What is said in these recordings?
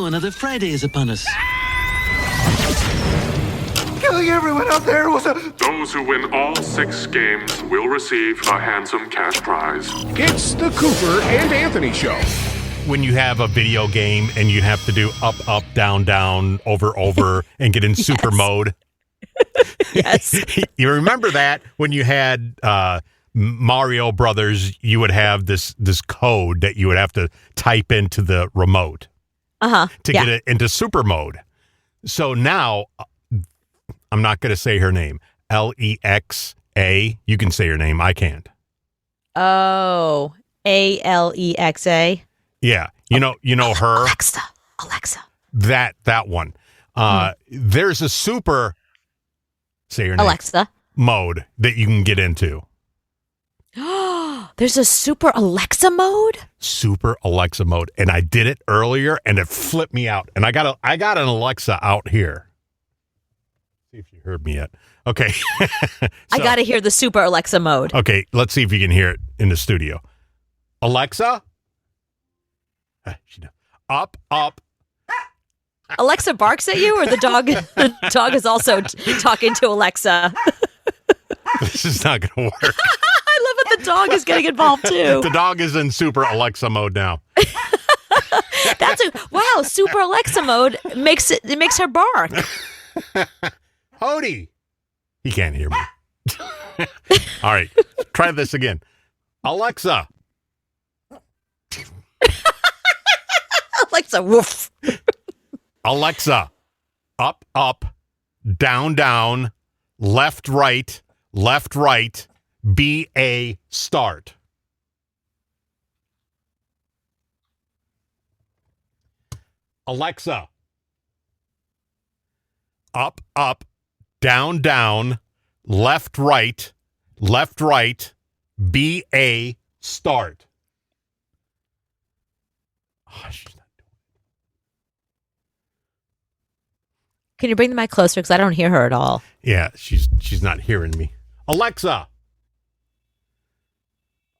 Oh, another Friday is upon us. Killing everyone out there was a... Those who win all 6 games will receive a handsome cash prize. It's the Cooper and Anthony Show. When you have a video game and you have to do up, up, down, down, over, over, and get in super mode. Yes. You remember that when you had Mario Brothers, you would have this code that you would have to type into the remote to get it into super mode. So now, I'm not going to say her name, Alexa. You can say her name. I can't. Oh, Alexa. Yeah. You know her. Alexa. That one. There's a super, say your name. Alexa. Mode that you can get into. There's a super Alexa mode? Super Alexa mode. And I did it earlier and it flipped me out. And I got an Alexa out here. See if you heard me yet. Okay. I got to hear the super Alexa mode. Okay, let's see if you can hear it in the studio. Alexa? Up, up. Alexa barks at you, or the dog? The dog is also talking to Alexa. This is not going to work. I love it. The dog is getting involved too. The dog is in super Alexa mode now. Wow. Super Alexa mode makes her bark. Hody. He can't hear me. All right. Try this again. Alexa. Alexa, woof. Alexa. Up, up, down, down, left, right, BA, start. Alexa. Up, up, down, down, left, right, BA, start. Oh, she's not doing it. Can you bring the mic closer? Because I don't hear her at all. Yeah, she's not hearing me. Alexa.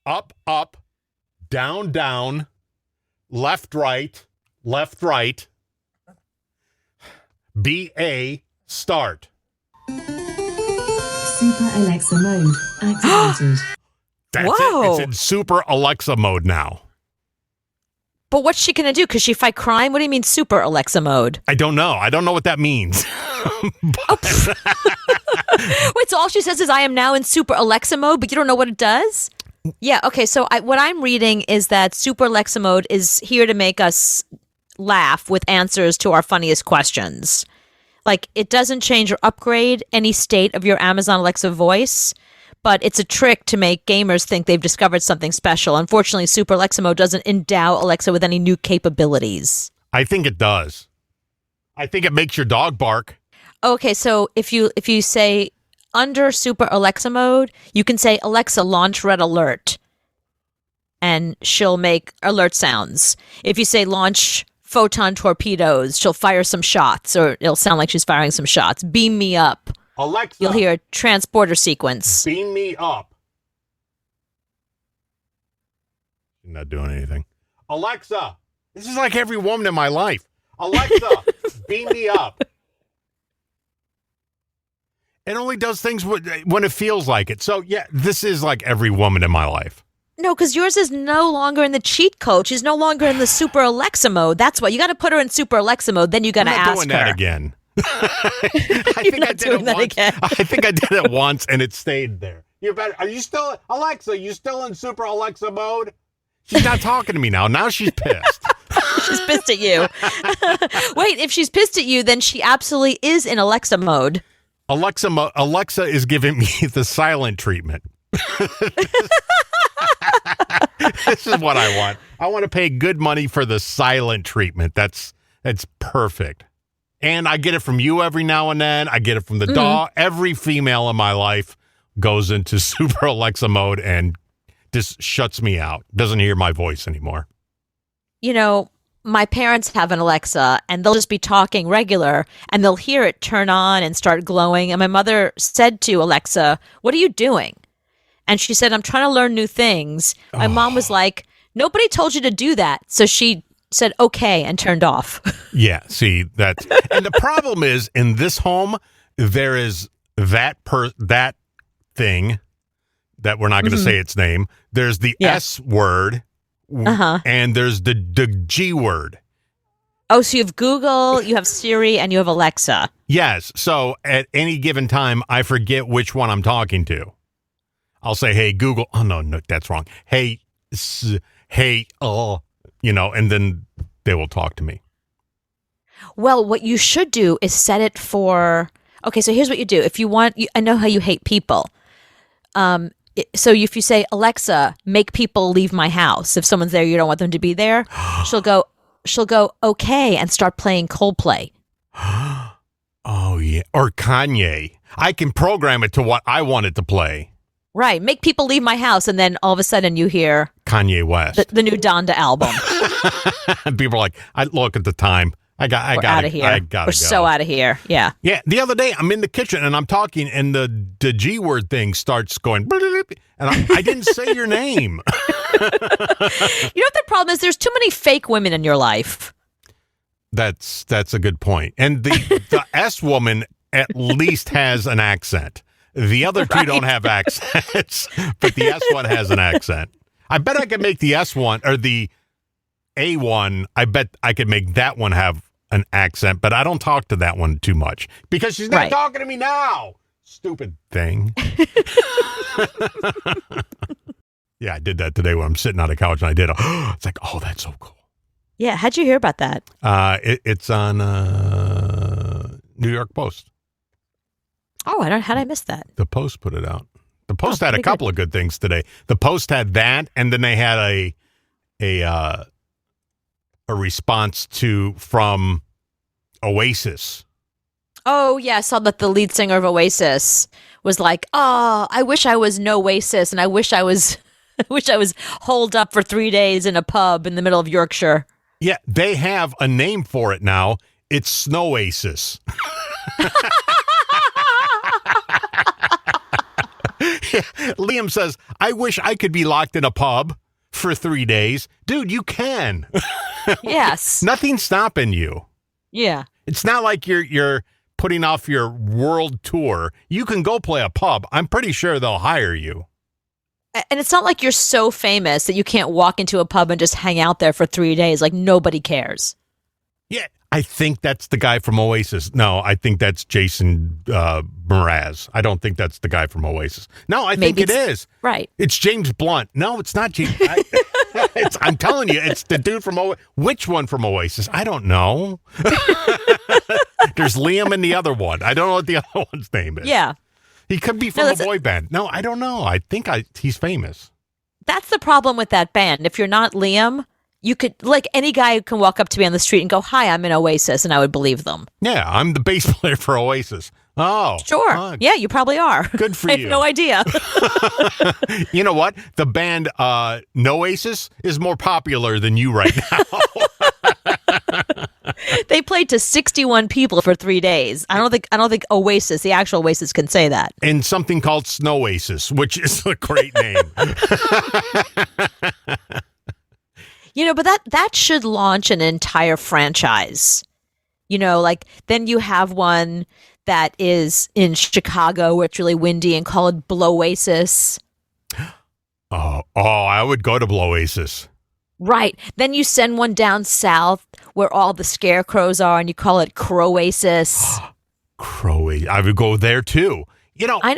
Up, up, down, down, left, right, BA, start. Super Alexa mode activated. That's Whoa. it. It's in super Alexa mode now. But what's she going to do? Could she fight crime? What do you mean super Alexa mode? I don't know. I don't know what that means. Wait, so all she says is I am now in super Alexa mode, but you don't know what it does? Yeah, okay, so what I'm reading is that super Alexa mode is here to make us laugh with answers to our funniest questions. Like, it doesn't change or upgrade any state of your Amazon Alexa voice, but it's a trick to make gamers think they've discovered something special. Unfortunately, super Alexa mode doesn't endow Alexa with any new capabilities. I think it does. I think it makes your dog bark. Okay, so if you say under super Alexa mode, you can say, Alexa, launch red alert. And she'll make alert sounds. If you say launch photon torpedoes, she'll fire some shots, or it'll sound like she's firing some shots. Beam me up. Alexa. You'll hear a transporter sequence. Beam me up. She's not doing anything. Alexa. This is like every woman in my life. Alexa, beam me up. It only does things when it feels like it. So, yeah, this is like every woman in my life. No, because yours is no longer in the cheat code. She's no longer in the super Alexa mode. That's why. You got to put her in super Alexa mode. Then you got to ask her. I'm not doing that again. I think I did it once, and it stayed there. You better. Are you still, Alexa? You still in super Alexa mode? She's not talking to me now. Now she's pissed. She's pissed at you. Wait, if she's pissed at you, then she absolutely is in Alexa mode. Alexa is giving me the silent treatment. This is what I want. I want to pay good money for the silent treatment. That's perfect. And I get it from you every now and then. I get it from the dog. Every female in my life goes into super Alexa mode and just shuts me out. Doesn't hear my voice anymore. You know, my parents have an Alexa, and they'll just be talking regular, and they'll hear it turn on and start glowing. And my mother said to Alexa, "What are you doing?" And she said, "I'm trying to learn new things." My mom was like, "Nobody told you to do that." So she said okay and turned off. Yeah, see, that's... And the problem is, in this home, there is that thing that we're not going to say its name. There's the S word, and there's the G word. Oh, so you have Google, you have Siri, and you have Alexa. Yes, so at any given time, I forget which one I'm talking to. I'll say, hey, Google. Oh, no, that's wrong. Hey, and then they will talk to me. Well, what you should do is set it for... Okay, so here's what you do. If you want... I know how you hate people. So if you say, Alexa, make people leave my house. If someone's there, you don't want them to be there. She'll go, okay, and start playing Coldplay. Oh, yeah. Or Kanye. I can program it to what I want it to play. Right. Make people leave my house, and then all of a sudden you hear Kanye West, the new Donda album. People are like, I look at the time. I got out of here. I gotta We're go. so out of here. Yeah. Yeah. The other day, I'm in the kitchen and I'm talking, and the G word thing starts going, and I didn't say your name. You know what the problem is? There's too many fake women in your life. That's a good point. And the S woman at least has an accent. The other two don't have accents, but the S one has an accent. I bet I could make the S one or the A one. I bet I could make that one have an accent, but I don't talk to that one too much because she's not talking to me now. Stupid thing. Yeah, I did that today when I'm sitting on a couch and I did. It's like, oh, that's so cool. Yeah. How'd you hear about that? It's on New York Post. Oh, how did I miss that? The Post put it out. The Post had a couple of good things today. The Post had that, and then they had a response from Oasis. Oh, yeah. I saw that the lead singer of Oasis was like, oh, I wish I was no Oasis, and I wish I was holed up for 3 days in a pub in the middle of Yorkshire. Yeah, they have a name for it now. It's Snow Oasis. Liam says, I wish I could be locked in a pub for 3 days. Dude, you can. Yes. Nothing's stopping you. Yeah. It's not like you're putting off your world tour. You can go play a pub. I'm pretty sure they'll hire you. And it's not like you're so famous that you can't walk into a pub and just hang out there for 3 days. Like, nobody cares. Yeah, I think that's the guy from Oasis. No, I think that's Jason Mraz. I don't think that's the guy from Oasis. No, I think it is. Right. It's James Blunt. No, it's not James. I'm telling you, it's the dude from Oasis. Which one from Oasis? I don't know. There's Liam and the other one. I don't know what the other one's name is. Yeah. He could be from a boy band. No, I don't know. I think he's famous. That's the problem with that band. If you're not Liam, you could, like, any guy can walk up to me on the street and go, hi, I'm in Oasis, and I would believe them. Yeah, I'm the bass player for Oasis. Oh. Sure. Yeah, you probably are. Good for I you. have no idea. You know what? The band Noasis is more popular than you right now. They played to 61 people for 3 days. I don't think Oasis, the actual Oasis, can say that. And something called Snow Oasis, which is a great name. You know, but that should launch an entire franchise. You know, like, then you have one that is in Chicago where it's really windy and call it Blowasis. Oh, I would go to Blowasis. Right. Then you send one down south where all the scarecrows are and you call it Croasis. Croasis. I would go there too. You know. I'm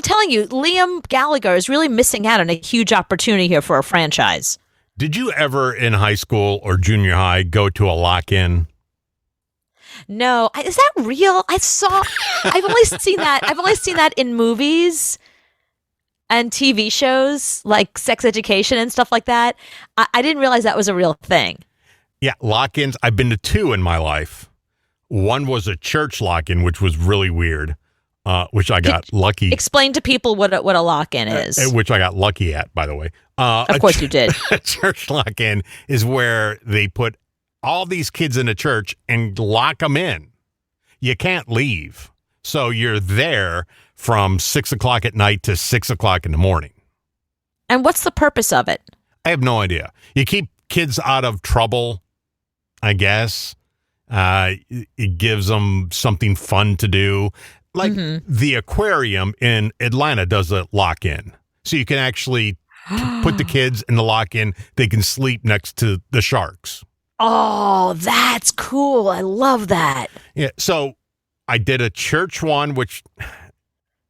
telling you, Liam Gallagher is really missing out on a huge opportunity here for a franchise. Did you ever in high school or junior high go to a lock-in? No. Is that real? I've only seen that in movies and TV shows like Sex Education and stuff like that. I didn't realize that was a real thing. Yeah, lock-ins. I've been to 2 in my life. One was a church lock-in, which was really weird, which I got lucky. Explain to people what a lock-in is. Which I got lucky at, by the way. Of course you did. A church lock-in is where they put all these kids in a church and lock them in. You can't leave. So you're there from 6 o'clock at night to 6 o'clock in the morning. And what's the purpose of it? I have no idea. You keep kids out of trouble, I guess. It gives them something fun to do. Like the aquarium in Atlanta does a lock-in. So you can actually put the kids in the lock-in. They can sleep next to the sharks. Oh, that's cool. I love that. Yeah. So I did a church one, which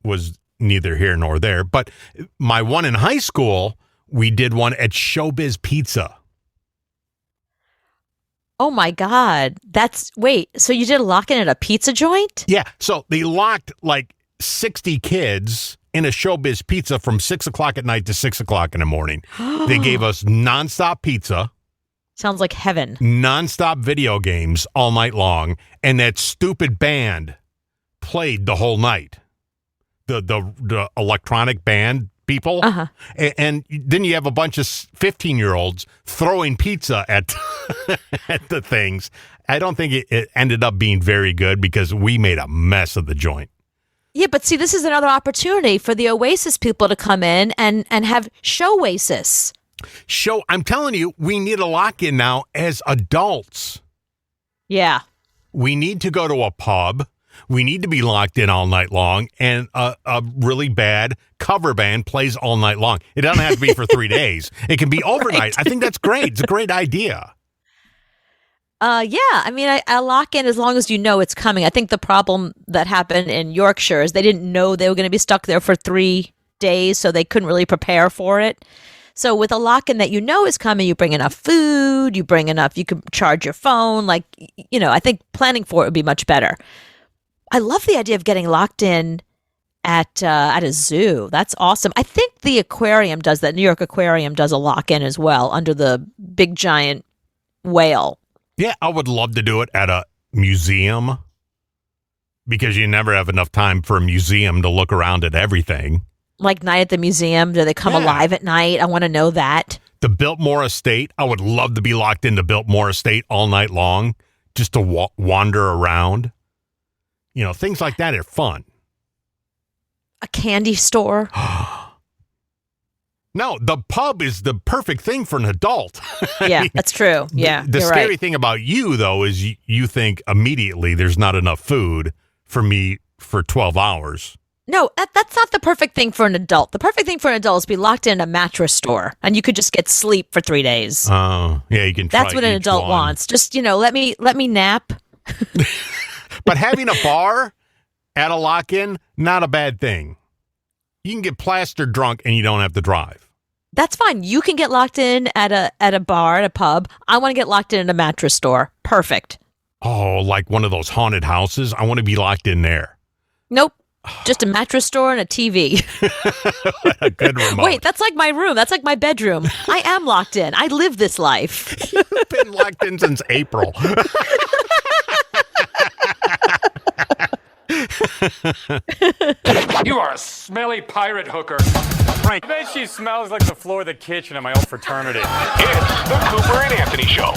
was neither here nor there. But my one in high school, we did one at Showbiz Pizza. Oh, my God. So you did a lock-in at a pizza joint? Yeah. So they locked like 60 kids in a Showbiz Pizza from 6 o'clock at night to 6 o'clock in the morning. They gave us nonstop pizza. Sounds like heaven. Nonstop video games all night long. And that stupid band played the whole night. The electronic band people. Uh-huh. And then you have a bunch of 15-year-olds throwing pizza at at the things. I don't think it ended up being very good because we made a mess of the joint. Yeah, but see, this is another opportunity for the Oasis people to come in and have Showasis. I'm telling you, we need a lock-in now as adults. Yeah. We need to go to a pub. We need to be locked in all night long, and a really bad cover band plays all night long. It doesn't have to be for 3 days. It can be overnight. Right. I think that's great. It's a great idea. Yeah. I mean, I lock in as long as you know it's coming. I think the problem that happened in Yorkshire is they didn't know they were going to be stuck there for 3 days, so they couldn't really prepare for it. So with a lock-in that you know is coming, you bring enough food, you can charge your phone. Like, I think planning for it would be much better. I love the idea of getting locked in at a zoo. That's awesome. I think the aquarium does that. New York Aquarium does a lock-in as well under the big giant whale. Yeah, I would love to do it at a museum because you never have enough time for a museum to look around at everything. Like Night at the Museum, do they come alive at night? I want to know that. The Biltmore Estate, I would love to be locked into Biltmore Estate all night long just to wander around. Things like that are fun. A candy store. No, the pub is the perfect thing for an adult. Yeah, that's true. Yeah, the scary thing about you, though, is you think immediately there's not enough food for me for 12 hours. No, that's not the perfect thing for an adult. The perfect thing for an adult is to be locked in a mattress store, and you could just get sleep for 3 days. Oh, yeah, you can try. That's what an adult wants. Just, let me nap. But having a bar at a lock-in, not a bad thing. You can get plastered drunk and you don't have to drive. That's fine. You can get locked in at a bar, at a pub. I want to get locked in a mattress store. Perfect. Oh, like one of those haunted houses? I want to be locked in there. Nope. Just a mattress store and a TV. A good remote. Wait, that's like my room. That's like my bedroom. I am locked in. I live this life. You've been locked in since April. You are a smelly pirate hooker. Frank, I bet she smells like the floor of the kitchen at my old fraternity. It's the Cooper and Anthony Show.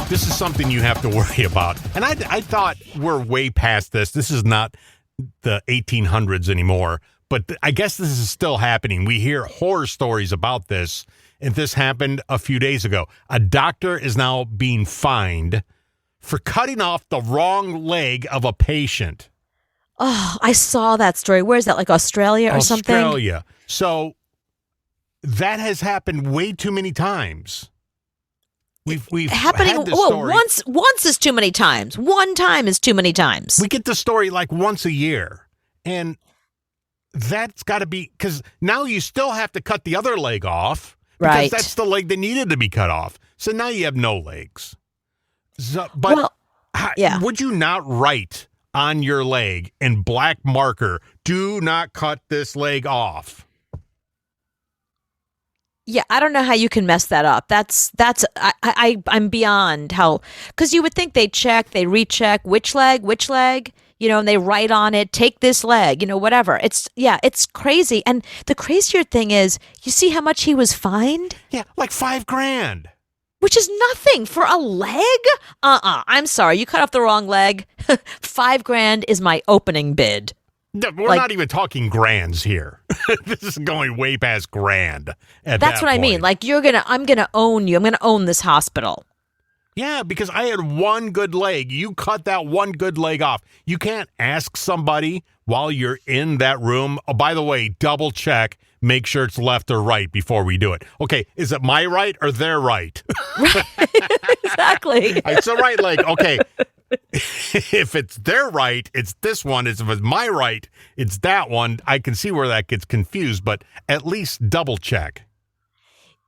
This is something you have to worry about. And I thought we're way past this. This is not the 1800s anymore. But I guess this is still happening. We hear horror stories about this. And this happened a few days ago. A doctor is now being fined for cutting off the wrong leg of a patient. Oh, I saw that story. Where is that? Like Australia or something? Australia. So that has happened way too many times. We've happening. Had this story. Once is too many times. One time is too many times. We get the story like once a year, and that's got to be because now you still have to cut the other leg off, because right? That's the leg that needed to be cut off. So now you have no legs. So, but would you not write on your leg in black marker, "Do not cut this leg off"? Yeah, I don't know how you can mess that up. I'm beyond how, because you would think they recheck which leg, and they write on it, take this leg, whatever. It's crazy. And the crazier thing is, you see how much he was fined? Yeah, like $5,000. Which is nothing for a leg? I'm sorry, you cut off the wrong leg. $5,000 is my opening bid. No, we're not even talking grands here. This is going way past grand. That's what I mean. Like I'm gonna own you. I'm gonna own this hospital. Yeah, because I had one good leg. You cut that one good leg off. You can't ask somebody while you're in that room, oh, by the way, double check, make sure it's left or right before we do it. Okay, is it my right or their right? Exactly. It's the right leg. Okay. If it's their right, it's this one. If it's my right, it's that one. I can see where that gets confused, but at least double check.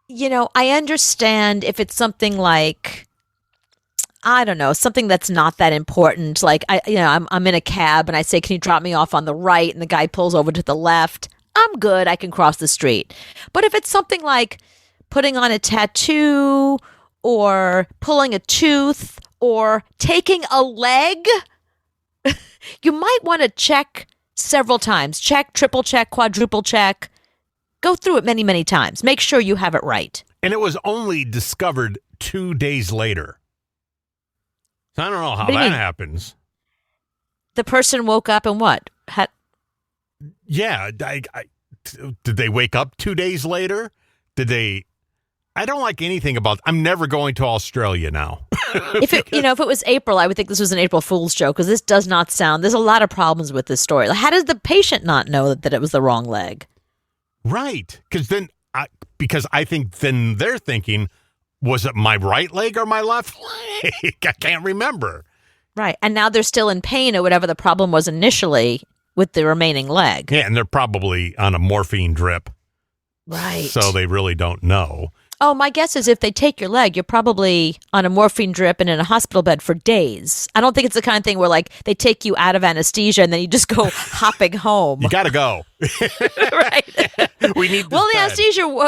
I understand if it's something like, I don't know, something that's not that important. Like I'm in a cab and I say, "Can you drop me off on the right?" And the guy pulls over to the left. I'm good. I can cross the street. But if it's something like putting on a tattoo or pulling a tooth or taking a leg, you might want to check several times. Check, triple check, quadruple check. Go through it many, many times. Make sure you have it right. And it was only discovered 2 days later. So I don't know how that happens. The person woke up and what? Yeah. Did they wake up 2 days later? Did they? I don't like anything about. I'm never going to Australia now. If it was April, I would think this was an April Fool's joke because this does not sound. There's a lot of problems with this story. How does the patient not know that it was the wrong leg? Right, because I think then they're thinking, was it my right leg or my left leg? I can't remember. Right, and now they're still in pain or whatever the problem was initially with the remaining leg. Yeah, and they're probably on a morphine drip. Right. So they really don't know. Oh, my guess is if they take your leg, you're probably on a morphine drip and in a hospital bed for days. I don't think it's the kind of thing where, like, they take you out of anesthesia and then you just go hopping home. You got to go. Right. We need this Well, the bed.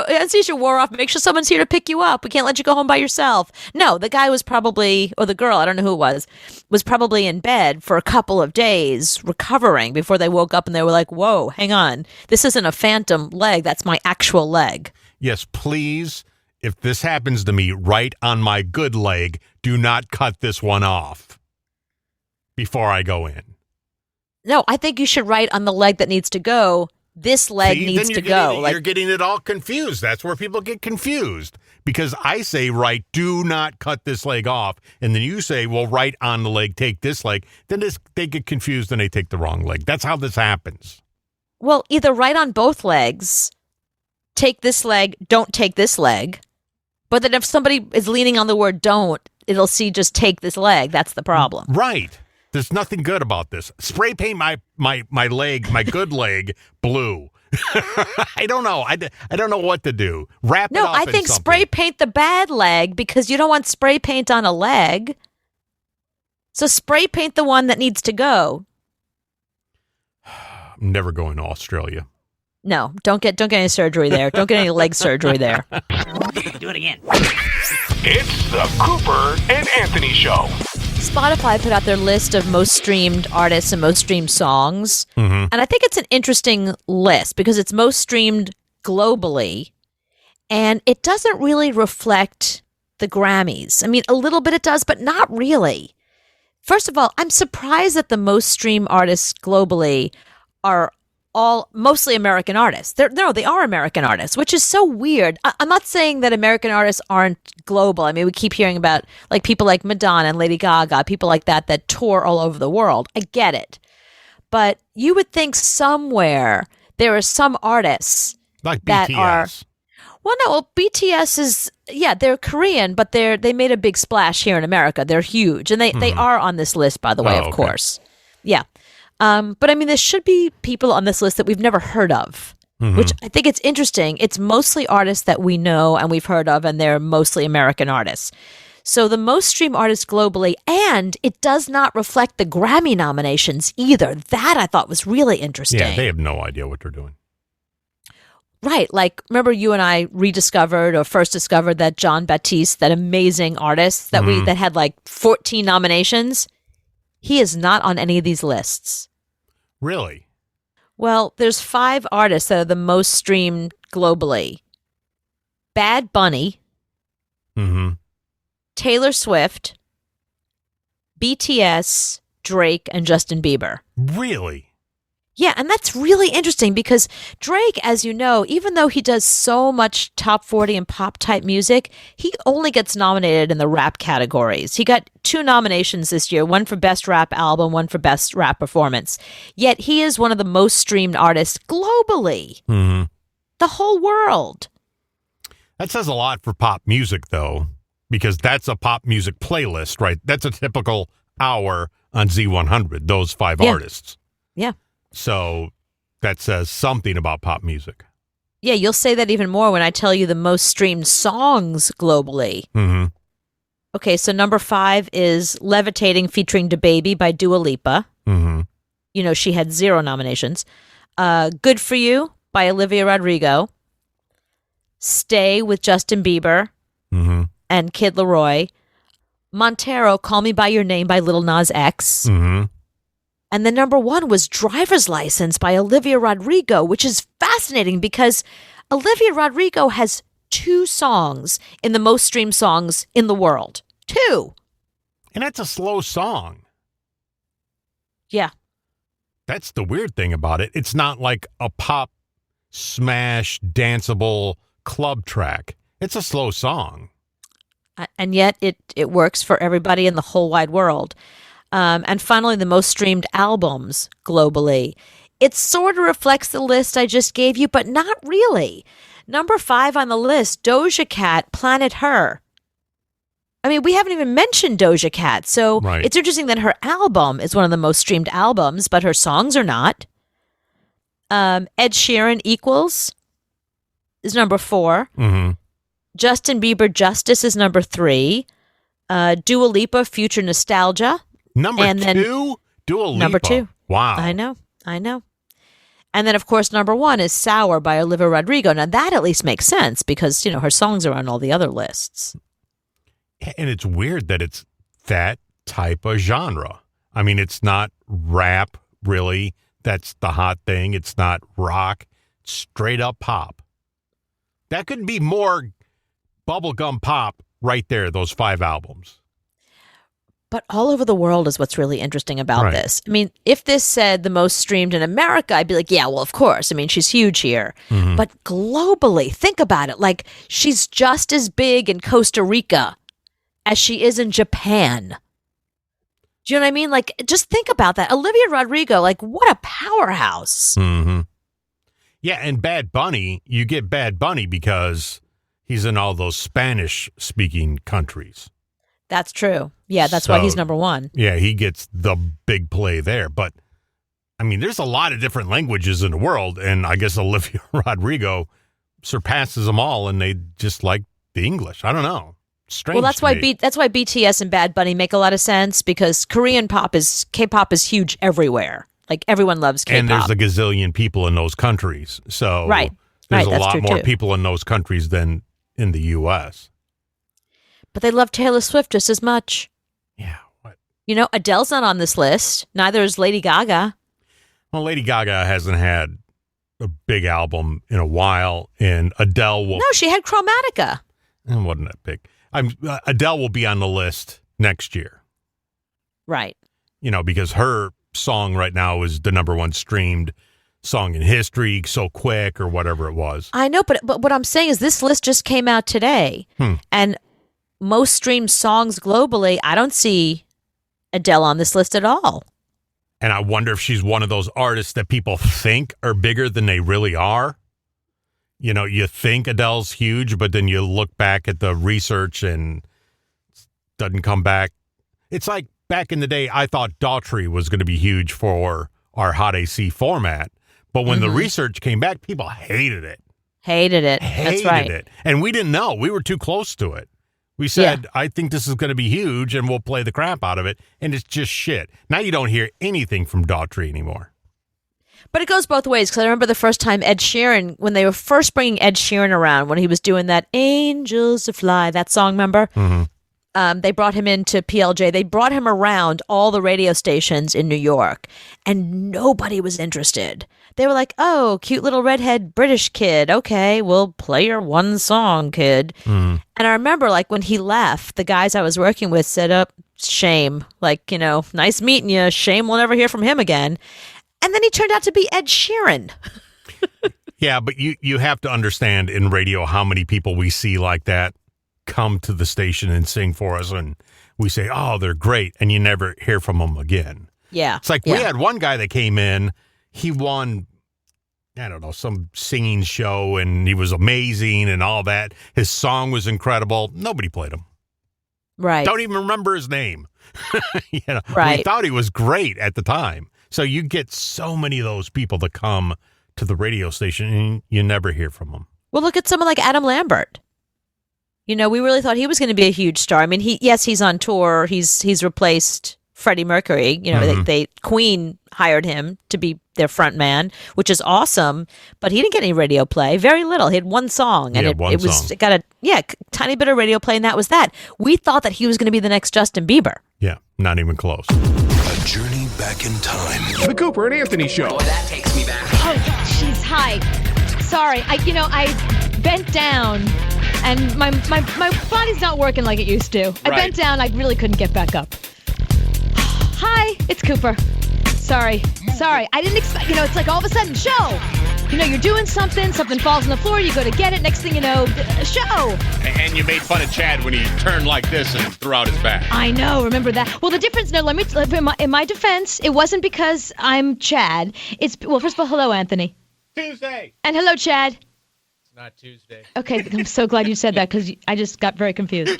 anesthesia wore off. Make sure someone's here to pick you up. We can't let you go home by yourself. No, the guy was probably, or the girl, I don't know who it was probably in bed for a couple of days recovering before they woke up and they were like, whoa, hang on. This isn't a phantom leg. That's my actual leg. Yes, please. If this happens to me right on my good leg, do not cut this one off before I go in. No, I think you should write on the leg that needs to go, this leg needs to go. You're getting it all confused. That's where people get confused. Because I say, right, do not cut this leg off. And then you say, well, right on the leg, take this leg. Then they get confused and they take the wrong leg. That's how this happens. Well, either write on both legs, take this leg, don't take this leg. But then if somebody is leaning on the word don't, it'll see just take this leg. That's the problem. Right. There's nothing good about this. Spray paint my leg, my good leg, blue. I don't know. I don't know what to do. Wrap it up No, I in think something. spray paint the bad leg because you don't want spray paint on a leg. So spray paint the one that needs to go. I'm never going to Australia. No, don't get any surgery there. Don't get any leg surgery there. Do it again. It's the Cooper and Anthony Show. Spotify put out their list of most streamed artists and most streamed songs. Mm-hmm. And I think it's an interesting list because it's most streamed globally. And it doesn't really reflect the Grammys. I mean, a little bit it does, but not really. First of all, I'm surprised that the most streamed artists globally are all mostly American artists. They are American artists, which is so weird. I'm not saying that American artists aren't global. I mean, we keep hearing about like people like Madonna and Lady Gaga, people like that tour all over the world. I get it. But you would think somewhere there are some artists like that BTS. are... Well, BTS is, they're Korean, but they made a big splash here in America. They're huge. And they are on this list, by the way, of course. Yeah. But I mean, there should be people on this list that we've never heard of, which I think it's interesting. It's mostly artists that we know and we've heard of, and they're mostly American artists. So the most streamed artists globally, and it does not reflect the Grammy nominations either. That I thought was really interesting. Yeah, they have no idea what they're doing. Right. Like, remember you and I rediscovered or first discovered that John Baptiste, that amazing artist that that had like 14 nominations? He is not on any of these lists. Really? Well, there's 5 artists that are the most streamed globally. Bad Bunny, Taylor Swift, BTS, Drake, and Justin Bieber. Really? Yeah, and that's really interesting because Drake, as you know, even though he does so much top 40 and pop type music, he only gets nominated in the rap categories. He got 2 nominations this year, one for Best Rap Album, one for Best Rap Performance. Yet he is one of the most streamed artists globally. Mm-hmm. The whole world. That says a lot for pop music, though, because that's a pop music playlist, right? That's a typical hour on Z100, those 5 artists. Yeah. So that says something about pop music. Yeah, you'll say that even more when I tell you the most streamed songs globally. Mm-hmm. Okay, so number 5 is Levitating featuring DaBaby by Dua Lipa. Mm-hmm. You know, she had 0 nominations. Good For You by Olivia Rodrigo. Stay with Justin Bieber and Kid Laroi. Montero, Call Me By Your Name by Lil Nas X. Mm-hmm. And then number 1 was Driver's License by Olivia Rodrigo, which is fascinating because Olivia Rodrigo has 2 songs in the most streamed songs in the world. 2. And that's a slow song. Yeah. That's the weird thing about it. It's not like a pop, smash, danceable club track. It's a slow song. And yet it works for everybody in the whole wide world. And finally, the most streamed albums globally. It sort of reflects the list I just gave you, but not really. Number 5 on the list, Doja Cat, Planet Her. I mean, we haven't even mentioned Doja Cat, so It's interesting that her album is one of the most streamed albums, but her songs are not. Ed Sheeran, Equals is number 4. Mm-hmm. Justin Bieber, Justice is number 3. Dua Lipa, Future Nostalgia. Number 2? Dua Lipa. Number 2. Wow. I know. And then, of course, number 1 is Sour by Olivia Rodrigo. Now, that at least makes sense because, you know, her songs are on all the other lists. And it's weird that it's that type of genre. I mean, it's not rap, really. That's the hot thing. It's not rock. It's straight up pop. That could be more bubblegum pop right there, those 5 albums. But all over the world is what's really interesting about this. I mean, if this said the most streamed in America, I'd be like, yeah, well, of course. I mean, she's huge here. Mm-hmm. But globally, think about it. Like, she's just as big in Costa Rica as she is in Japan. Do you know what I mean? Like, just think about that. Olivia Rodrigo, like, what a powerhouse. Mm-hmm. Yeah, and Bad Bunny, you get Bad Bunny because he's in all those Spanish-speaking countries. That's true. Yeah, that's why he's number 1. Yeah, he gets the big play there. But, I mean, there's a lot of different languages in the world, and I guess Olivia Rodrigo surpasses them all, and they just like the English. I don't know. Strange. Well, that's why BTS and Bad Bunny make a lot of sense because K-pop is huge everywhere. Like, everyone loves K-pop. And there's a gazillion people in those countries. So there's a lot more people in those countries than in the U.S. But they love Taylor Swift just as much. Yeah. What? You know, Adele's not on this list. Neither is Lady Gaga. Well, Lady Gaga hasn't had a big album in a while, and Adele will... No, she had Chromatica. It wasn't that big. Adele will be on the list next year. Right. You know, because her song right now is the number 1 streamed song in history, So Quick, or whatever it was. I know, but what I'm saying is this list just came out today. And most streamed songs globally, I don't see Adele on this list at all. And I wonder if she's one of those artists that people think are bigger than they really are. You know, you think Adele's huge, but then you look back at the research and it doesn't come back. It's like back in the day, I thought Daughtry was going to be huge for our Hot AC format. But when the research came back, people hated it. That's right. It. And we didn't know. We were too close to it. We said, I think this is going to be huge, and we'll play the crap out of it. And it's just shit. Now you don't hear anything from Daughtry anymore. But it goes both ways, because I remember the first time Ed Sheeran, when they were first bringing Ed Sheeran around, when he was doing that Angels to Fly, that song, remember? Mm-hmm. They brought him into PLJ. They brought him around all the radio stations in New York, and nobody was interested. They were like, oh, cute little redhead British kid. Okay, we'll play your one song, kid. Mm-hmm. And I remember, like, when he left, the guys I was working with said, shame. Like, you know, nice meeting you. Shame we'll never hear from him again. And then he turned out to be Ed Sheeran. Yeah, but you have to understand in radio how many people we see like that come to the station and sing for us, and we say, oh, they're great, and you never hear from them again. Yeah. It's like we had one guy that came in, he won, I don't know, some singing show, and he was amazing and all that. His song was incredible. Nobody played him. Right. Don't even remember his name. Right. We thought he was great at the time. So you get so many of those people that come to the radio station and you never hear from them. Well, look at someone like Adam Lambert. We really thought he was going to be a huge star. I mean, he's on tour. He's replaced Freddie Mercury. Queen hired him to be their front man, which is awesome. But he didn't get any radio play. Very little. He had one song, and it got a tiny bit of radio play, and that was that. We thought that he was going to be the next Justin Bieber. Yeah, not even close. A journey back in time. The Cooper and Anthony Show. Boy, that takes me back. Oh, jeez, hi. Sorry, I bent down, and my body's not working like it used to. I bent down, I really couldn't get back up. Hi, it's Cooper. Sorry. I didn't expect, it's like all of a sudden, show. You're doing something falls on the floor, you go to get it, next thing you know, show. And you made fun of Chad when he turned like this and threw out his back. I know, remember that. Well, the difference, in my defense, it wasn't because I'm Chad. Well, first of all, hello, Anthony. Tuesday. And hello, Chad. It's not Tuesday. Okay, I'm so glad you said that because I just got very confused.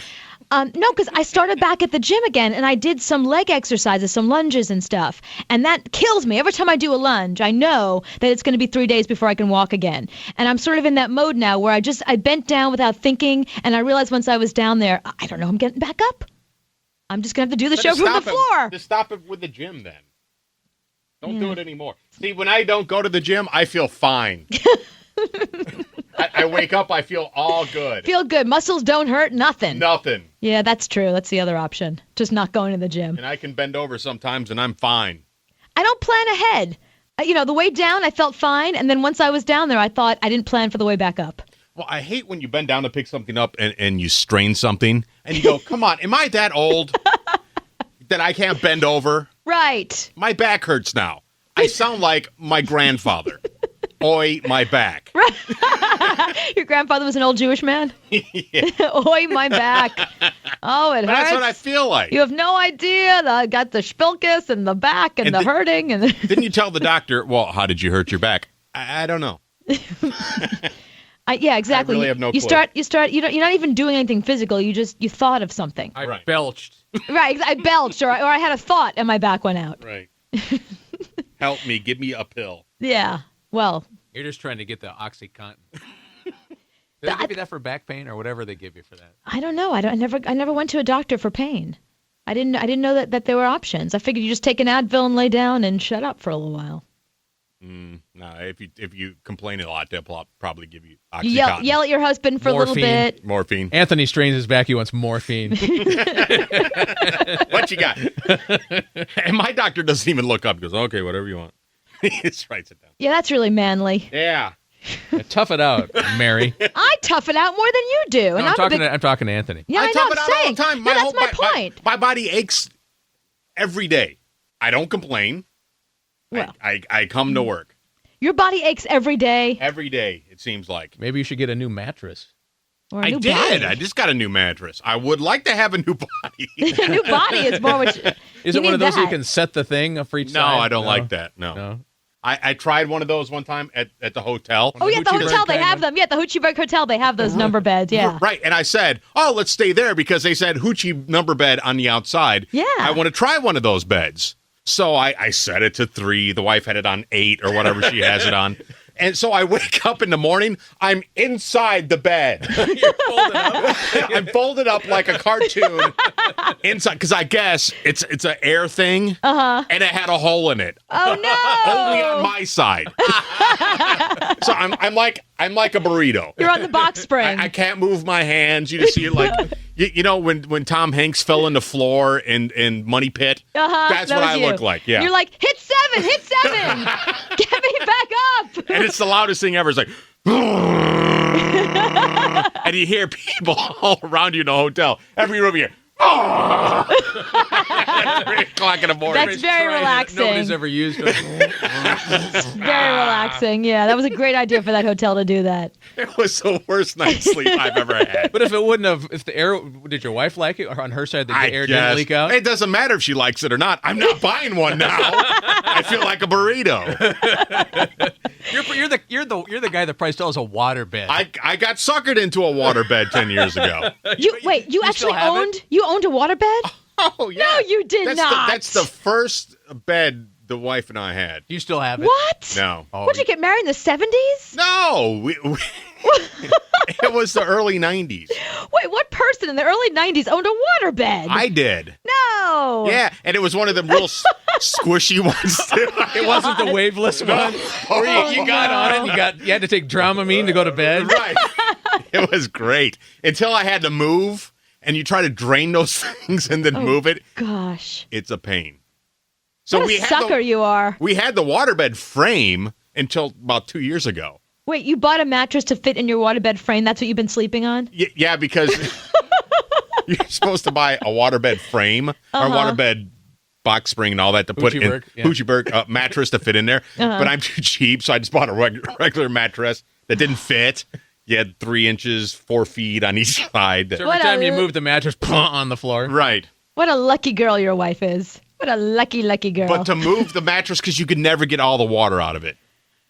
No, because I started back at the gym again, and I did some leg exercises, some lunges and stuff, and that kills me. Every time I do a lunge, I know that it's going to be 3 days before I can walk again. And I'm sort of in that mode now where I bent down without thinking, and I realized once I was down there, I don't know, I'm getting back up. I'm just going to have to do the show from the floor. Just stop it with the gym then. Don't do it anymore. See, when I don't go to the gym, I feel fine. I wake up, I feel all good. Feel good. Muscles don't hurt, nothing. Nothing. Yeah, that's true. That's the other option. Just not going to the gym. And I can bend over sometimes, and I'm fine. I don't plan ahead. The way down, I felt fine. And then once I was down there, I thought I didn't plan for the way back up. Well, I hate when you bend down to pick something up and you strain something, and you go, come on, am I that old that I can't bend over? Right. My back hurts now. I sound like my grandfather. Oi, my back. Your grandfather was an old Jewish man? Yeah. Oi, my back. Oh, it hurts. That's what I feel like. You have no idea. I got the spilkus and the back and the hurting. And didn't you tell the doctor, well, how did you hurt your back? I don't know. Yeah, exactly. I really have no clue. You start. You're not even doing anything physical. You thought of something. I belched. Right. I belched, or I had a thought, and my back went out. Right. Help me. Give me a pill. Yeah. Well. You're just trying to get the OxyContin. Do they give you that for back pain or whatever they give you for that? I don't know. I never went to a doctor for pain. I didn't know that there were options. I figured you just take an Advil and lay down and shut up for a little while. No, if you complain a lot, they'll probably give you OxyContin. Yell at your husband for Morphine. a little bit. Morphine. Anthony strains his back. He wants morphine. What you got? And my doctor doesn't even look up. He goes, okay, whatever you want. He just writes it down. Yeah, that's really manly. Yeah. Tough it out, Mary. I tough it out more than you do. No, And I'm talking to Anthony. Yeah, I know. tough it out saying. all the time. No, that's my point. My body aches every day. I don't complain. Well. I come to work. Your body aches every day. Every day, it seems like. Maybe you should get a new mattress. Or a I new did. Body. I just got a new mattress. I would like to have a new body. A new body is more. Is it one of those where you can set the thing for each No, side? I don't like that. No. I tried one of those one time at the hotel. Oh, yeah, the hotel, they have them. Yeah, the Hoochie Berg Hotel, they have those number beds, yeah. Right, and I said, let's stay there because they said Hoochie number bed on the outside. Yeah. I want to try one of those beds. So I set it to 3. The wife had it on 8 or whatever she has it on. And so I wake up in the morning, I'm inside the bed. You're folded up. I'm folded up like a cartoon inside, because I guess it's an air thing, and it had a hole in it. Oh no! Only on my side. So I'm like a burrito. You're on the box spring. I can't move my hands. You just see it like you know when Tom Hanks fell in the floor in Money Pit. That's that what I you. look like. Yeah. You're like, hit 7, get me back up. And it's the loudest thing ever. It's like, and you hear people all around you in the hotel. Every room you hear, 3 o'clock in the morning. That's very relaxing. Nobody's ever used it. Very relaxing. Yeah, that was a great idea for that hotel to do that. It was the worst night's sleep I've ever had. But if it wouldn't have, if the air, did your wife like it? Or on her side, the air didn't leak out? It doesn't matter if she likes it or not. I'm not buying one now. I feel like a burrito. You're the guy that probably still has a waterbed. I got suckered into a waterbed 10 years ago. You actually owned a waterbed? Oh, yeah. No, you did not. That's the first bed the wife and I had. Do you still have it? What? No. What, did you get married in the 70s? No. It was the early 90s. Wait, what person in the early 90s owned a waterbed? I did. No. Yeah, and it was one of them real squishy ones, too. It wasn't the waveless one where you got on it, you had to take Dramamine to go to bed. Right. It was great. Until I had to move, and you try to drain those things and then move it. Gosh. It's a pain. So what a sucker you are. We had the waterbed frame until about 2 years ago. Wait, you bought a mattress to fit in your waterbed frame? That's what you've been sleeping on? Yeah, because you're supposed to buy a waterbed frame or waterbed box spring and all that to put in Hoochieberg mattress to fit in there. But I'm too cheap, so I just bought a regular mattress that didn't fit. You had 3 inches, 4 feet on each side. So every time you move the mattress, on the floor. Right. What a lucky girl your wife is. What a lucky, lucky girl. But to move the mattress, because you could never get all the water out of it.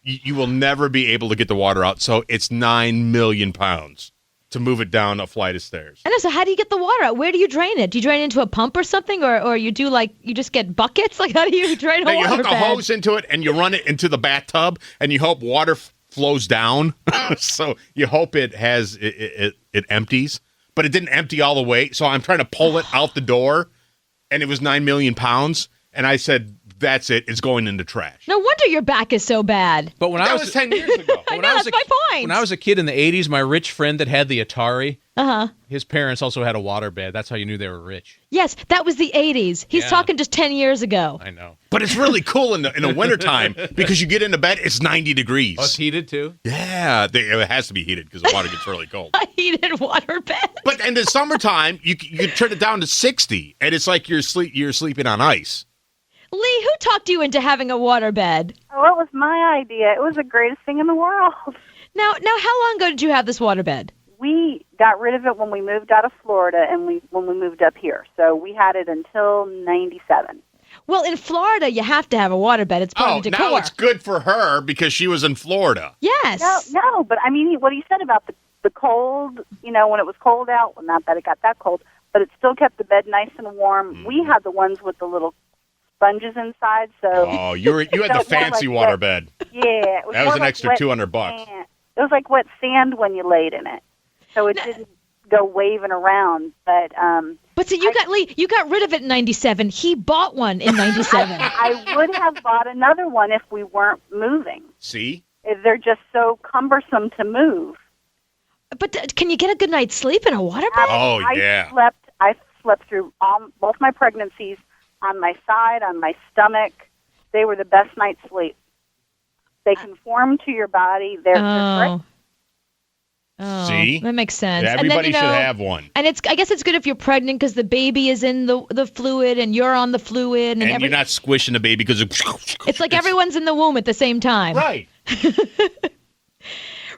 You will never be able to get the water out, so it's 9 million pounds to move it down a flight of stairs. I know, so how do you get the water out? Where do you drain it? Do you drain it into a pump or something, or you do you just get buckets? Like, how do you drain a water You hook bed? a hose into it, and you run it into the bathtub, and you hope water flows down. So you hope it has it empties, but it didn't empty all the way. So I'm trying to pull it out the door, and it was 9 million pounds, and I said, that's it. It's going into trash. No wonder your back is so bad. But when that I was 10 years ago. I know, that's my point. When I was a kid in the 80s, my rich friend that had the Atari, his parents also had a waterbed. That's how you knew they were rich. Yes, that was the 80s. He's talking just 10 years ago. I know. But it's really cool in the wintertime because you get into bed, it's 90 degrees. Oh, it's heated too? Yeah, it has to be heated because the water gets really cold. A heated waterbed. But in the summertime, you turn it down to 60, and it's like you're sleeping on ice. Lee, who talked you into having a waterbed? Oh, it was my idea. It was the greatest thing in the world. Now, how long ago did you have this waterbed? We got rid of it when we moved out of Florida and when we moved up here. So we had it until 97. Well, in Florida, you have to have a waterbed. It's part of the decor. Now it's good for her because she was in Florida. Yes. No, but I mean, what he said about the cold, when it was cold out, well, not that it got that cold, but it still kept the bed nice and warm. We had the ones with the little sponges inside, so... Oh, you had the fancy waterbed. Yeah. That was an extra $200. Sand. It was like wet sand when you laid in it. So it didn't go waving around, but... But so you got rid of it in 97. He bought one in 97. I would have bought another one if we weren't moving. See? They're just so cumbersome to move. But can you get a good night's sleep in a waterbed? Oh, yeah. I slept through both my pregnancies on my side, on my stomach. They were the best night's sleep. They conform to your body. They're great. Oh, see? That makes sense. Everybody should have one. And I guess it's good if you're pregnant because the baby is in the fluid and you're on the fluid. And you're not squishing the baby because it's like everyone's in the womb at the same time. Right.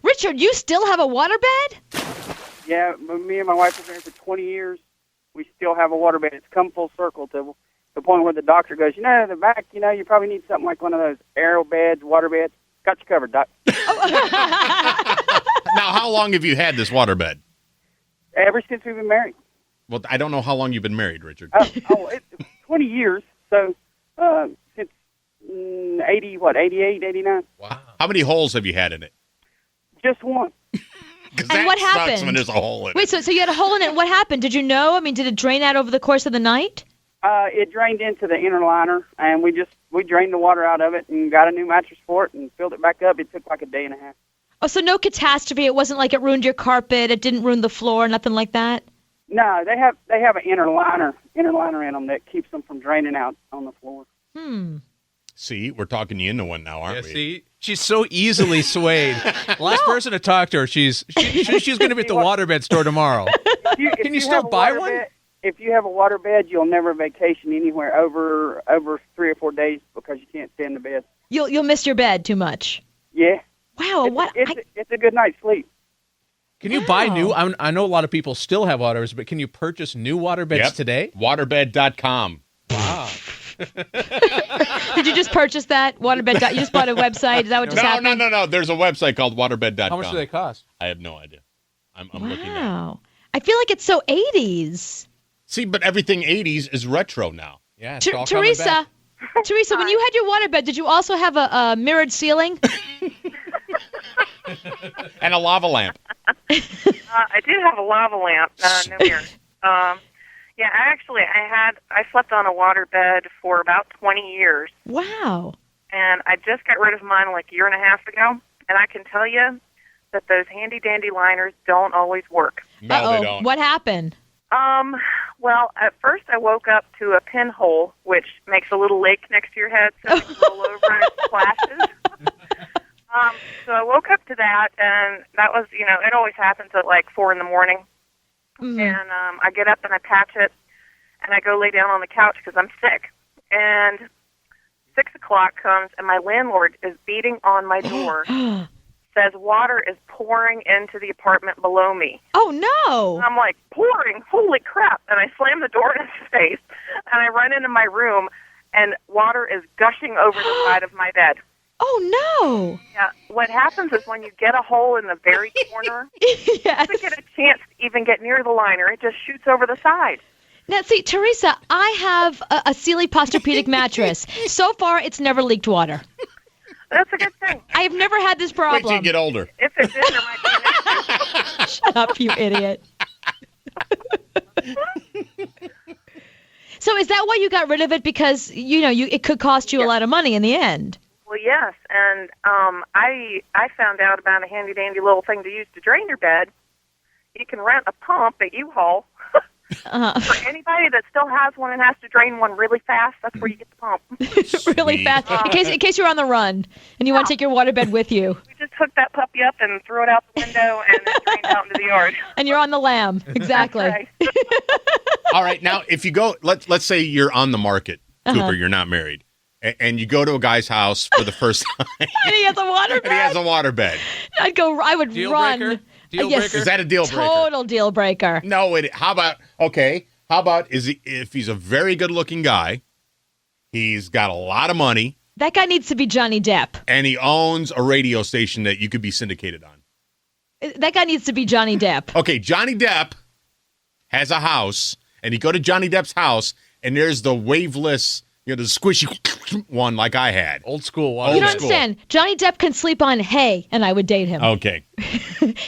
Richard, you still have a waterbed? Yeah, me and my wife have been here for 20 years. We still have a waterbed. It's come full circle to the point where the doctor goes, the back, you probably need something like one of those aero beds, water beds. Got you covered, Doc. Now, how long have you had this waterbed? Ever since we've been married. Well, I don't know how long you've been married, Richard. It's 20 years. So since 88, 89. Wow. How many holes have you had in it? Just one. And what happened? When there's a hole in Wait, so you had a hole in it. What happened? Did you know? I mean, did it drain out over the course of the night? It drained into the inner liner, and we drained the water out of it and got a new mattress for it and filled it back up. It took like a day and a half. Oh, so no catastrophe. It wasn't like it ruined your carpet. It didn't ruin the floor. Nothing like that. No, they have an inner liner in them that keeps them from draining out on the floor. See, we're talking you into one now, aren't we? See, she's so easily swayed. Last person to talk to her, she's going to be at the waterbed store tomorrow. If Can you have still a buy waterbed- one? if you have a waterbed, you'll never vacation anywhere over 3 or 4 days because you can't stay in the bed. You'll miss your bed too much. Yeah. Wow, It's a good night's sleep. Can you buy new? I know a lot of people still have waterbeds, but can you purchase new waterbeds today? Waterbed.com. Wow. Did you just purchase that waterbed? You just bought a website? Is that what just happened? No. There's a website called waterbed.com. How much do they cost? I have no idea. I'm looking at it. Wow. I feel like it's so 80s. See, but everything 80s is retro now. Yeah, Teresa, when you had your waterbed, did you also have a mirrored ceiling? And a lava lamp. I did have a lava lamp, no mirror. Yeah, I slept on a waterbed for about 20 years. Wow. And I just got rid of mine like a year and a half ago, and I can tell you that those handy-dandy liners don't always work. No, they don't. What happened? Well, at first I woke up to a pinhole, which makes a little lake next to your head, so you roll over and it splashes. So I woke up to that, and that was, it always happens at like 4 in the morning. Mm-hmm. And I get up and I patch it, and I go lay down on the couch because I'm sick. And 6 o'clock comes, and my landlord is beating on my door. Says water is pouring into the apartment below me. Oh, no. And I'm like, pouring? Holy crap. And I slam the door in his face, and I run into my room, and water is gushing over the side of my bed. Oh, no. Yeah. What happens is when you get a hole in the very corner, yes. you don't get a chance to even get near the liner. It just shoots over the side. Now, see, Teresa, I have a Sealy Posturepedic mattress. So far, it's never leaked water. That's a good thing. I have never had this problem. Wait till you get older. If it did, there might be an issue. Shut up, you idiot. So is that why you got rid of it? Because, it could cost you a lot of money in the end. Well, yes, and I found out about a handy-dandy little thing to use to drain your bed. You can rent a pump at U-Haul. For anybody that still has one and has to drain one really fast, that's where you get the pump. Really fast, in case you're on the run and you want to take your waterbed with you. We just hooked that puppy up and threw it out the window and then drained out into the yard. And you're on the lam, exactly. Right. All right, now if you go, let's say you're on the market, Cooper, you're not married, and you go to a guy's house for the first time, and he has a waterbed. I would Deal run. breaker? Deal Yes. breaker? Is that a deal breaker? Total deal breaker. No, how about if he's a very good-looking guy, he's got a lot of money, That guy needs to be Johnny Depp. and he owns a radio station that you could be syndicated on. That guy needs to be Johnny Depp. Okay, Johnny Depp has a house, and you go to Johnny Depp's house, and there's the waveless, the squishy one like I had. Old school water. You don't understand. Johnny Depp can sleep on hay, and I would date him. Okay.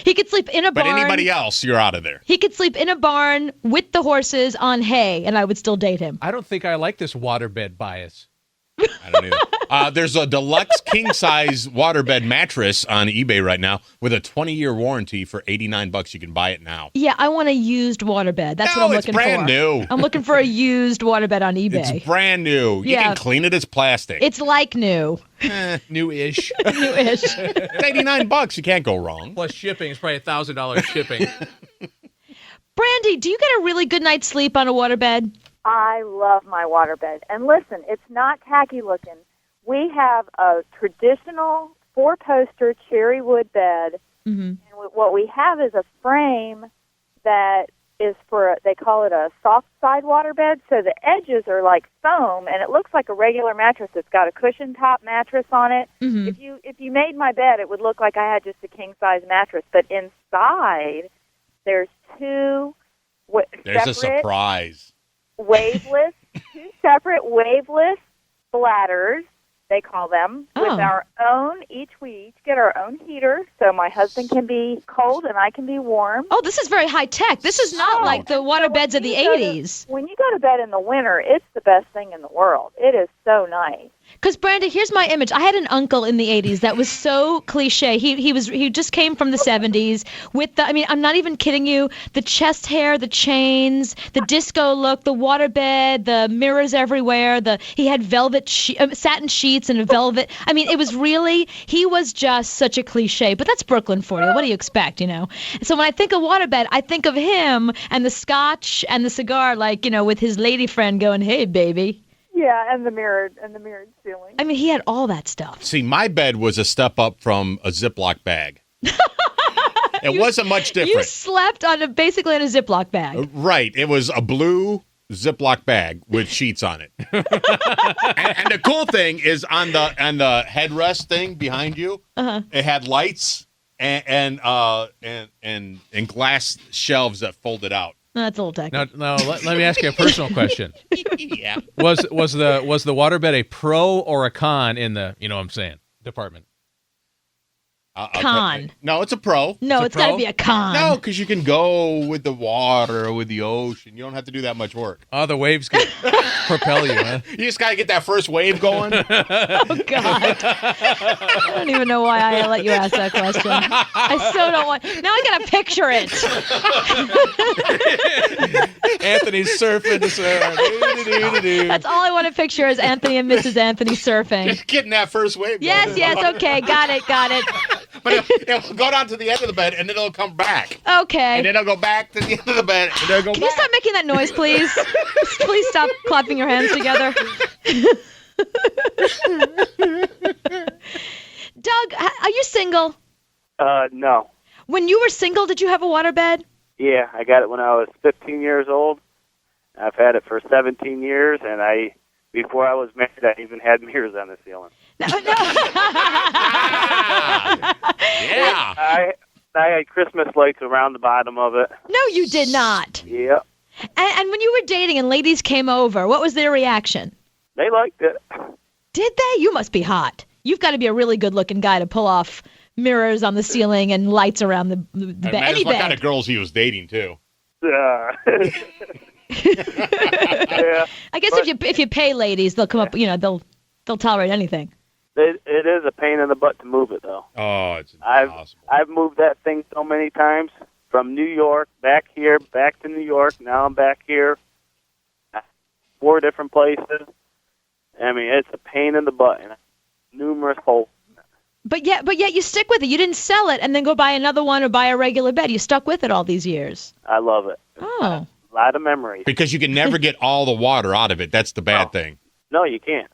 He could sleep in a barn. But anybody else, you're out of there. He could sleep in a barn with the horses on hay, and I would still date him. I don't think I like this waterbed bias. I don't either. There's a deluxe king-size waterbed mattress on eBay right now with a 20-year warranty for $89. You can buy it now. Yeah, I want a used waterbed. That's what I'm looking for. It's brand new. I'm looking for a used waterbed on eBay. It's brand new. You can clean it as plastic. It's like new. New-ish. New-ish. It's $89. You can't go wrong. Plus shipping. It's probably $1,000 shipping. Brandy, do you get a really good night's sleep on a waterbed? I love my waterbed. And listen, it's not tacky looking. We have a traditional 4-poster cherry wood bed. Mm-hmm. And what we have is a frame that is they call it a soft side waterbed. So the edges are like foam, and it looks like a regular mattress. It's got a cushion top mattress on it. Mm-hmm. If you made my bed, it would look like I had just a king-size mattress. But inside, there's two There's a separate surprise. waveless, two separate waveless bladders, they call them, with our own, we each get our own heater, so my husband can be cold and I can be warm. Oh, this is very high tech. This is not like the waterbeds of the 80s. When you go to bed in the winter, it's the best thing in the world. It is so nice. Because Brenda, here's my image. I had an uncle in the 80s that was so cliche. He just came from the 70s with the. I mean, I'm not even kidding you. The chest hair, the chains, the disco look, the waterbed, the mirrors everywhere. He had satin sheets and a velvet. I mean, it was really. He was just such a cliche. But that's Brooklyn for you. What do you expect? So when I think of waterbed, I think of him and the scotch and the cigar, like with his lady friend going, "Hey, baby." Yeah, and the mirrored ceiling. I mean, he had all that stuff. See, my bed was a step up from a Ziploc bag. It wasn't much different. You slept basically on a Ziploc bag. Right. It was a blue Ziploc bag with sheets on it. and the cool thing is on the headrest thing behind you, it had lights and glass shelves that folded out. That's a little technical. No. Let me ask you a personal question. Yeah. Was the waterbed a pro or a con in the what I'm saying department? Con. No, it's a pro. No, it's got to be a con. No, because you can go with the water or with the ocean. You don't have to do that much work. Oh, the waves can propel you, huh? You just got to get that first wave going. Oh, God. I don't even know why I let you ask that question. I so don't want. Now I got to picture it. Anthony's surfing. That's all I want to picture is Anthony and Mrs. Anthony surfing. Just getting that first wave going. Yes, okay. Got it. But it'll go down to the end of the bed, and then it'll come back. Okay. And then it'll go back to the end of the bed, and then it'll go Can back. you stop making that noise, please? Please stop clapping your hands together. Doug, are you single? No. When you were single, did you have a waterbed? Yeah, I got it when I was 15 years old. I've had it for 17 years, and before I was married, I even had mirrors on the ceiling. No. Yeah. I had Christmas lights around the bottom of it. No, you did not. Yep. And when you were dating and ladies came over, what was their reaction? They liked it. Did they? You must be hot. You've got to be a really good-looking guy to pull off mirrors on the ceiling and lights around the bed. Any what bed. kind of girls he was dating, too. Yeah. I guess if you pay ladies, they'll come up. They'll tolerate anything. It is a pain in the butt to move it, though. Oh, it's impossible. I've moved that thing so many times from New York back here, back to New York. Now I'm back here. 4 different places. I mean, it's a pain in the butt and numerous holes. But yet you stick with it. You didn't sell it and then go buy another one or buy a regular bed. You stuck with it all these years. I love it. Oh. A lot of memories. Because you can never get all the water out of it. That's the bad thing. No, you can't.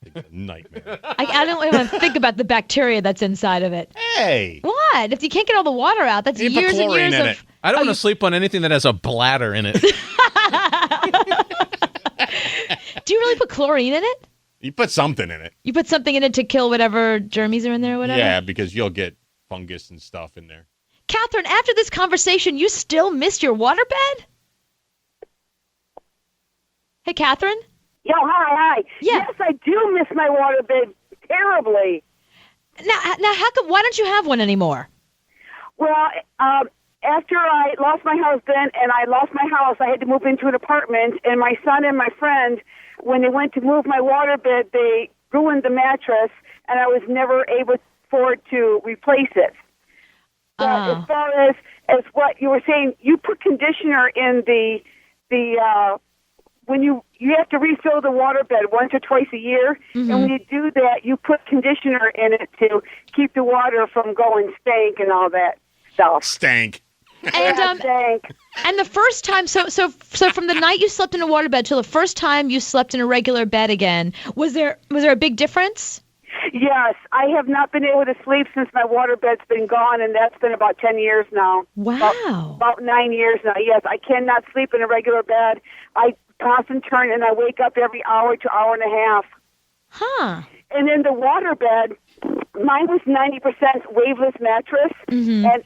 It's a nightmare. I don't even think about the bacteria that's inside of it. Hey. What? If you can't get all the water out, that's You put years and chlorine years in of... it. I don't want to sleep on anything that has a bladder in it. Do you really put chlorine in it? You put something in it. You put something in it to kill whatever germs are in there or whatever? Yeah, because you'll get fungus and stuff in there. Catherine, after this conversation, you still miss your waterbed? Hey, Catherine? Yeah, hi. Yeah. Yes, I do miss my waterbed terribly. Now, how come? Why don't you have one anymore? Well, after I lost my husband and I lost my house, I had to move into an apartment. And my son and my friend, when they went to move my waterbed, they ruined the mattress, and I was never able to afford to replace it. But as far as what you were saying, you put conditioner in the when you have to refill the waterbed once or twice a year, and when you do that, you put conditioner in it to keep the water from going stank and all that stuff. Stank. And and the first time, so from the night you slept in a waterbed till the first time you slept in a regular bed again, was there a big difference? Yes, I have not been able to sleep since my waterbed's been gone, and that's been about 10 years now. Wow. About 9 years now, yes. I cannot sleep in a regular bed. I toss and turn, and I wake up every hour to hour and a half. Huh. And in the waterbed, mine was 90% waveless mattress, and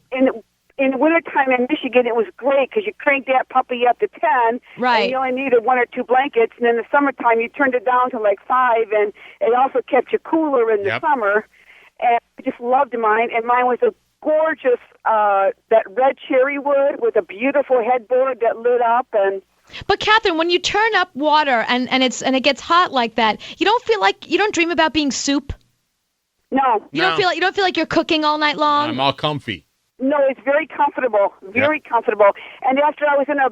in the wintertime in Michigan, it was great because you cranked that puppy up to 10, right? And you only needed 1 or 2 blankets. And in the summertime, you turned it down to like 5, and it also kept you cooler in the summer. And I just loved mine, and mine was a gorgeous that red cherry wood with a beautiful headboard that lit up, and But Catherine, when you turn up water and it gets hot like that, you don't dream about being soup? No. You don't feel like you're cooking all night long? I'm all comfy. No, it's very comfortable, very comfortable. And after I was in a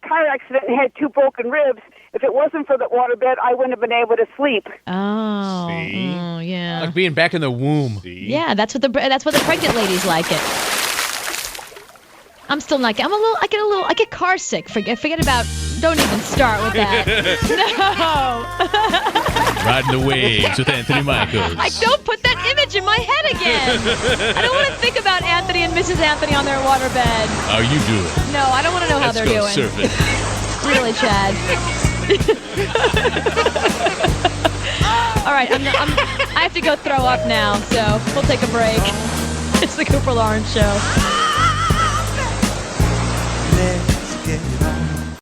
car accident and had 2 broken ribs, if it wasn't for the waterbed, I wouldn't have been able to sleep. Oh, See? oh yeah. Like being back in the womb. See? Yeah, that's what the pregnant ladies like it. I'm still not. I get car sick. Forget about. Don't even start with that. No. Riding the waves with Anthony Michaels. I don't put that image in my head again. I don't want to think about Anthony and Mrs. Anthony on their waterbed. How you doing? No, I don't want to know how Let's they're go doing. surfing. Really, Chad. All right, I have to go throw up now, so we'll take a break. It's the Cooper Lawrence Show.